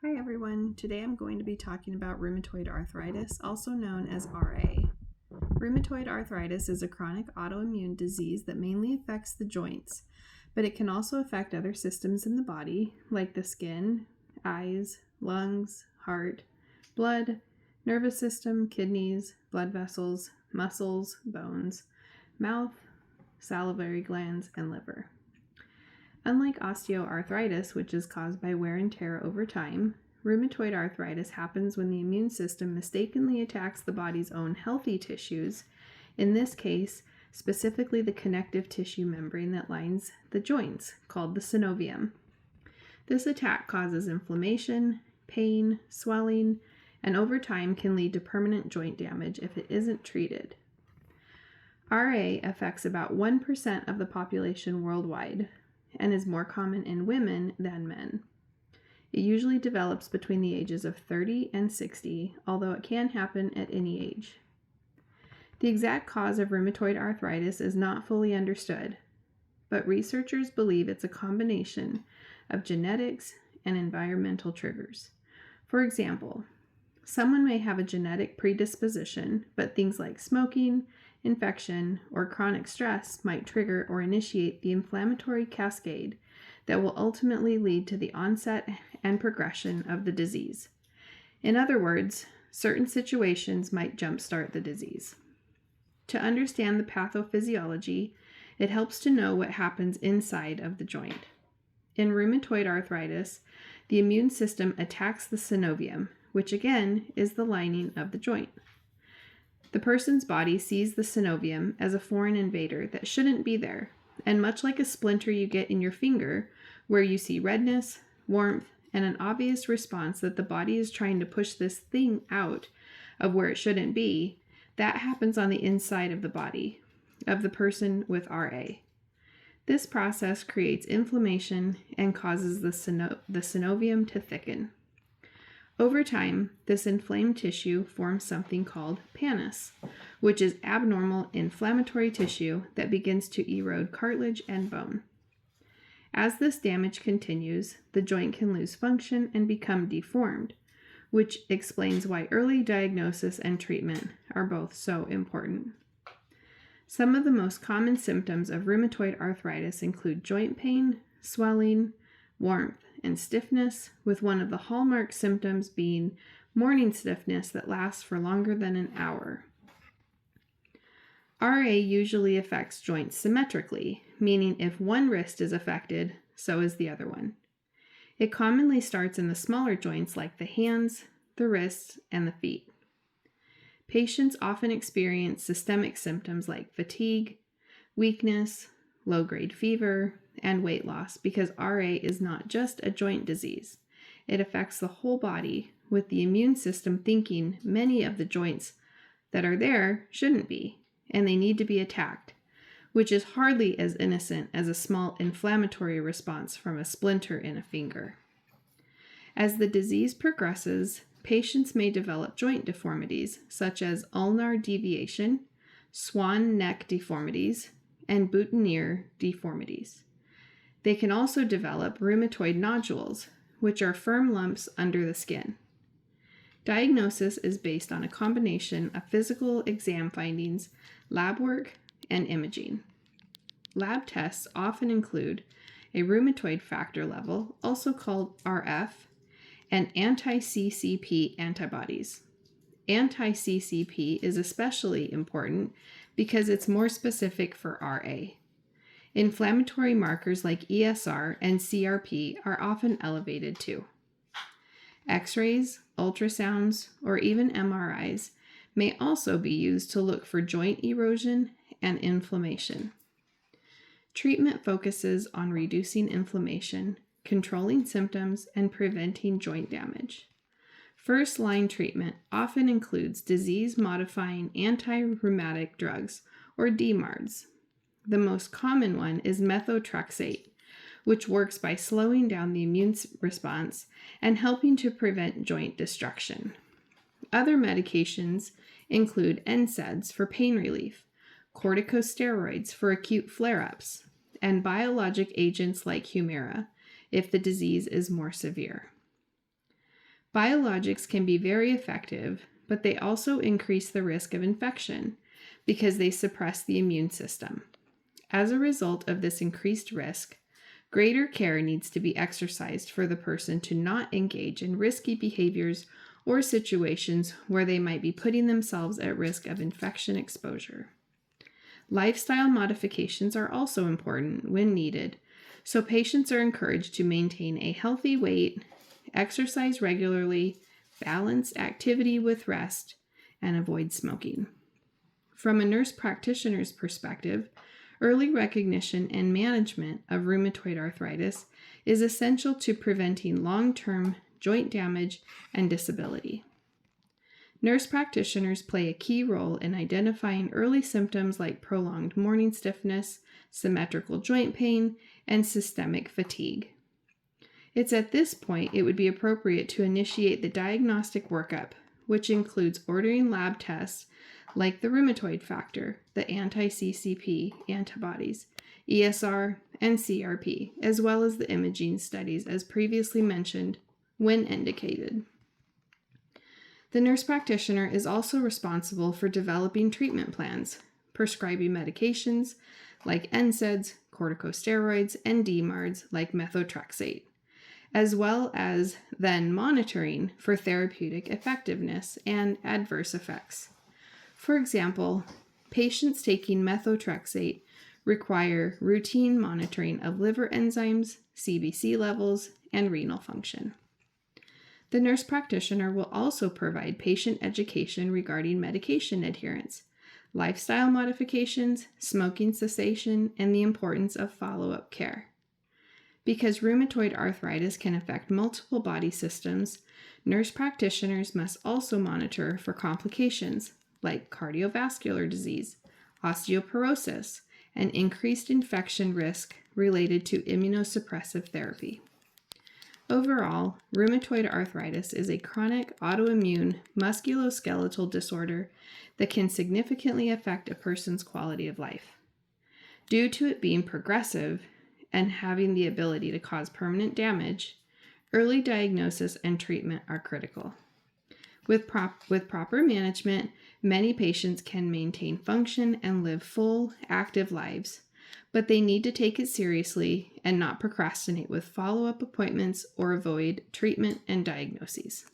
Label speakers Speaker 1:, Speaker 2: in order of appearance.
Speaker 1: Hi everyone, today I'm going to be talking about rheumatoid arthritis, also known as RA. Rheumatoid arthritis is a chronic autoimmune disease that mainly affects the joints, but it can also affect other systems in the body, like the skin, eyes, lungs, heart, blood, nervous system, kidneys, blood vessels, muscles, bones, mouth, salivary glands, and liver. Unlike osteoarthritis, which is caused by wear and tear over time, rheumatoid arthritis happens when the immune system mistakenly attacks the body's own healthy tissues, in this case, specifically the connective tissue membrane that lines the joints, called the synovium. This attack causes inflammation, pain, swelling, and over time can lead to permanent joint damage if it isn't treated. RA affects about 1% of the population worldwide, and is more common in women than men. It usually develops between the ages of 30 and 60, although it can happen at any age. The exact cause of rheumatoid arthritis is not fully understood, but researchers believe it's a combination of genetics and environmental triggers. For example, someone may have a genetic predisposition, but things like smoking, infection, or chronic stress might trigger or initiate the inflammatory cascade that will ultimately lead to the onset and progression of the disease. In other words, certain situations might jumpstart the disease. To understand the pathophysiology, it helps to know what happens inside of the joint. In rheumatoid arthritis, the immune system attacks the synovium, which again is the lining of the joint. The person's body sees the synovium as a foreign invader that shouldn't be there, and much like a splinter you get in your finger, where you see redness, warmth, and an obvious response that the body is trying to push this thing out of where it shouldn't be, that happens on the inside of the body of the person with RA. This process creates inflammation and causes the synovium to thicken. Over time, this inflamed tissue forms something called pannus, which is abnormal inflammatory tissue that begins to erode cartilage and bone. As this damage continues, the joint can lose function and become deformed, which explains why early diagnosis and treatment are both so important. Some of the most common symptoms of rheumatoid arthritis include joint pain, swelling, warmth, and stiffness, with one of the hallmark symptoms being morning stiffness that lasts for longer than an hour. RA usually affects joints symmetrically, meaning if one wrist is affected, so is the other one. It commonly starts in the smaller joints like the hands, the wrists, and the feet. Patients often experience systemic symptoms like fatigue, weakness, low-grade fever, and weight loss because RA is not just a joint disease. It affects the whole body, with the immune system thinking many of the joints that are there shouldn't be, and they need to be attacked, which is hardly as innocent as a small inflammatory response from a splinter in a finger. As the disease progresses, patients may develop joint deformities such as ulnar deviation, swan neck deformities, and boutonniere deformities. They can also develop rheumatoid nodules, which are firm lumps under the skin. Diagnosis is based on a combination of physical exam findings, lab work, and imaging. Lab tests often include a rheumatoid factor level, also called RF, and anti-CCP antibodies. Anti-CCP is especially important because it's more specific for RA. Inflammatory markers like ESR and CRP are often elevated too. X-rays, ultrasounds, or even MRIs may also be used to look for joint erosion and inflammation. Treatment focuses on reducing inflammation, controlling symptoms, and preventing joint damage. First-line treatment often includes disease-modifying anti-rheumatic drugs, or DMARDs. The most common one is methotrexate, which works by slowing down the immune response and helping to prevent joint destruction. Other medications include NSAIDs for pain relief, corticosteroids for acute flare-ups, and biologic agents like Humira if the disease is more severe. Biologics can be very effective, but they also increase the risk of infection because they suppress the immune system. As a result of this increased risk, greater care needs to be exercised for the person to not engage in risky behaviors or situations where they might be putting themselves at risk of infection exposure. Lifestyle modifications are also important when needed, so patients are encouraged to maintain a healthy weight, exercise regularly, balance activity with rest, and avoid smoking. From a nurse practitioner's perspective, early recognition and management of rheumatoid arthritis is essential to preventing long-term joint damage and disability. Nurse practitioners play a key role in identifying early symptoms like prolonged morning stiffness, symmetrical joint pain, and systemic fatigue. It's at this point it would be appropriate to initiate the diagnostic workup, which includes ordering lab tests like the rheumatoid factor, the anti-CCP antibodies, ESR, and CRP, as well as the imaging studies as previously mentioned when indicated. The nurse practitioner is also responsible for developing treatment plans, prescribing medications like NSAIDs, corticosteroids, and DMARDs like methotrexate, as well as then monitoring for therapeutic effectiveness and adverse effects. For example, patients taking methotrexate require routine monitoring of liver enzymes, CBC levels, and renal function. The nurse practitioner will also provide patient education regarding medication adherence, lifestyle modifications, smoking cessation, and the importance of follow-up care. Because rheumatoid arthritis can affect multiple body systems, nurse practitioners must also monitor for complications like cardiovascular disease, osteoporosis, and increased infection risk related to immunosuppressive therapy. Overall, rheumatoid arthritis is a chronic autoimmune musculoskeletal disorder that can significantly affect a person's quality of life. Due to it being progressive and having the ability to cause permanent damage, early diagnosis and treatment are critical. With proper management, many patients can maintain function and live full, active lives, but they need to take it seriously and not procrastinate with follow-up appointments or avoid treatment and diagnoses.